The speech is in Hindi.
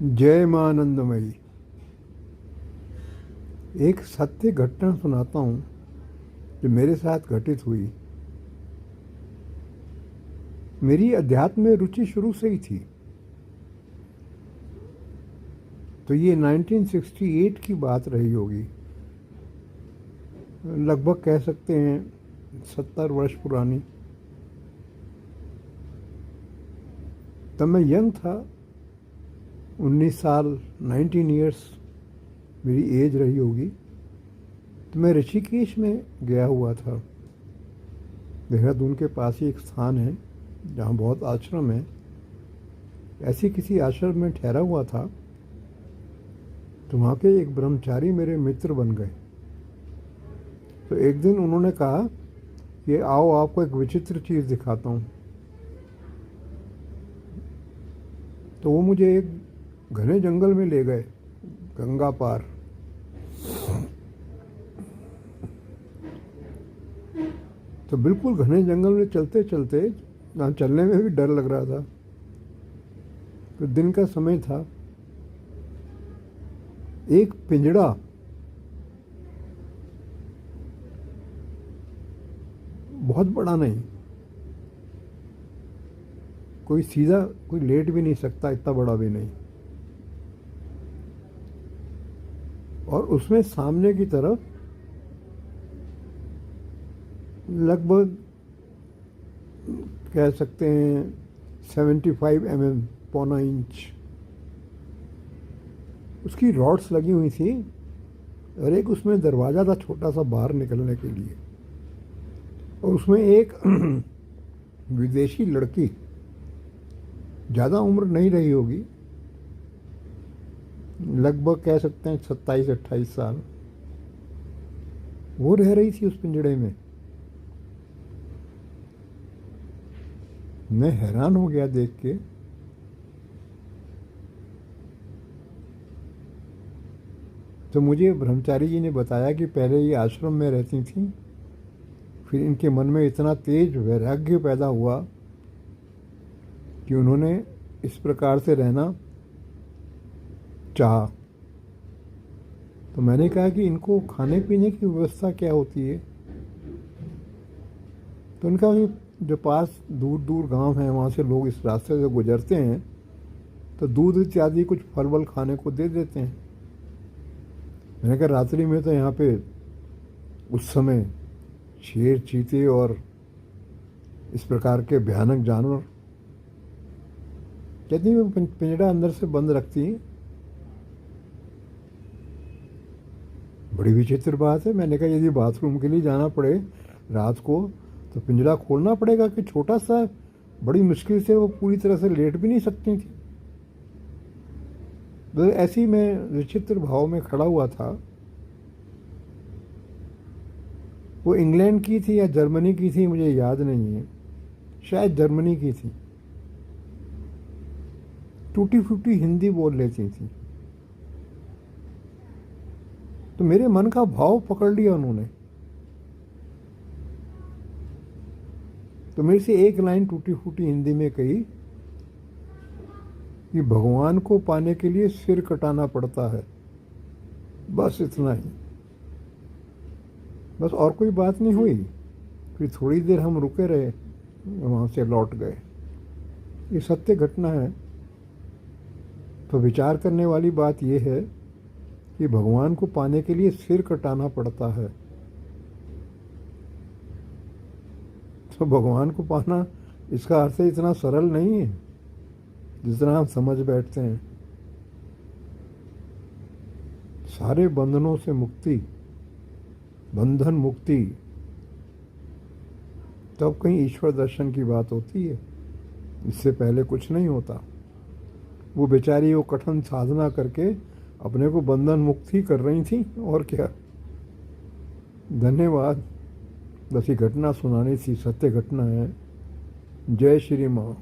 जय मां आनंदमयी। एक सत्य घटना सुनाता हूँ जो मेरे साथ घटित हुई। मेरी अध्यात्म में रुचि शुरू से ही थी। तो ये 1968 की बात रही होगी, लगभग कह सकते हैं 70 वर्ष पुरानी। तब मैं यंग था, 19 साल, 19 ईयर्स मेरी एज रही होगी। तो मैं ऋषिकेश में गया हुआ था। देहरादून के पास ही एक स्थान है जहाँ बहुत आश्रम है। ऐसे किसी आश्रम में ठहरा हुआ था तो वहाँ के एक ब्रह्मचारी मेरे मित्र बन गए। तो एक दिन उन्होंने कहा कि आओ आपको एक विचित्र चीज़ दिखाता हूँ। तो वो मुझे एक घने जंगल में ले गए, गंगा पार। तो बिल्कुल घने जंगल में चलते चलते ना चलने में भी डर लग रहा था। तो दिन का समय था। एक पिंजड़ा बहुत बड़ा नहीं, कोई सीधा कोई लेट भी नहीं सकता, इतना बड़ा भी नहीं। और उसमें सामने की तरफ लगभग कह सकते हैं 75 mm, पौना इंच उसकी रॉड्स लगी हुई थी। और एक उसमें दरवाज़ा था छोटा सा बाहर निकलने के लिए। और उसमें एक विदेशी लड़की, ज़्यादा उम्र नहीं रही होगी, लगभग कह सकते हैं 27-28 साल, वो रह रही थी उस पिंजड़े में। मैं हैरान हो गया देख के। तो मुझे ब्रह्मचारी जी ने बताया कि पहले ये आश्रम में रहती थी, फिर इनके मन में इतना तेज वैराग्य पैदा हुआ कि उन्होंने इस प्रकार से रहना चाहा। तो मैंने कहा कि इनको खाने पीने की व्यवस्था क्या होती है। तो उनका जो पास दूर दूर गांव हैं, वहाँ से लोग इस रास्ते से गुजरते हैं तो दूध इत्यादि कुछ फल वल खाने को दे देते हैं। मैंने कहा रात्रि में तो यहाँ पे उस समय शेर, चीते और इस प्रकार के भयानक जानवर, कहती वो पिंजड़ा अंदर से बंद रखती हैं। बड़ी विचित्र बात है। मैंने कहा यदि बाथरूम के लिए जाना पड़े रात को तो पिंजड़ा खोलना पड़ेगा कि छोटा सा, बड़ी मुश्किल से वो पूरी तरह से लेट भी नहीं सकती थी। तो ऐसी मैं विचित्र भाव में खड़ा हुआ था। वो इंग्लैंड की थी या जर्मनी की थी, मुझे याद नहीं है, शायद जर्मनी की थी। टूटी फूटी हिंदी बोल लेती थी। तो मेरे मन का भाव पकड़ लिया उन्होंने। तो मेरे से एक लाइन टूटी फूटी हिंदी में कही कि भगवान को पाने के लिए सिर कटाना पड़ता है। बस इतना ही, बस और कोई बात नहीं हुई। फिर थोड़ी देर हम रुके रहे, वहाँ से लौट गए। ये सत्य घटना है। तो विचार करने वाली बात यह है कि भगवान को पाने के लिए सिर कटाना पड़ता है। तो भगवान को पाना, इसका अर्थ इतना सरल नहीं है जितना हम समझ बैठते हैं। सारे बंधनों से मुक्ति, बंधन मुक्ति, तब कहीं ईश्वर दर्शन की बात होती है। इससे पहले कुछ नहीं होता। वो बेचारी वो कठिन साधना करके अपने को बंधन मुक्त ही कर रही थी, और क्या। धन्यवाद। बस ये घटना सुनानी थी, सत्य घटना है। जय श्री माँ।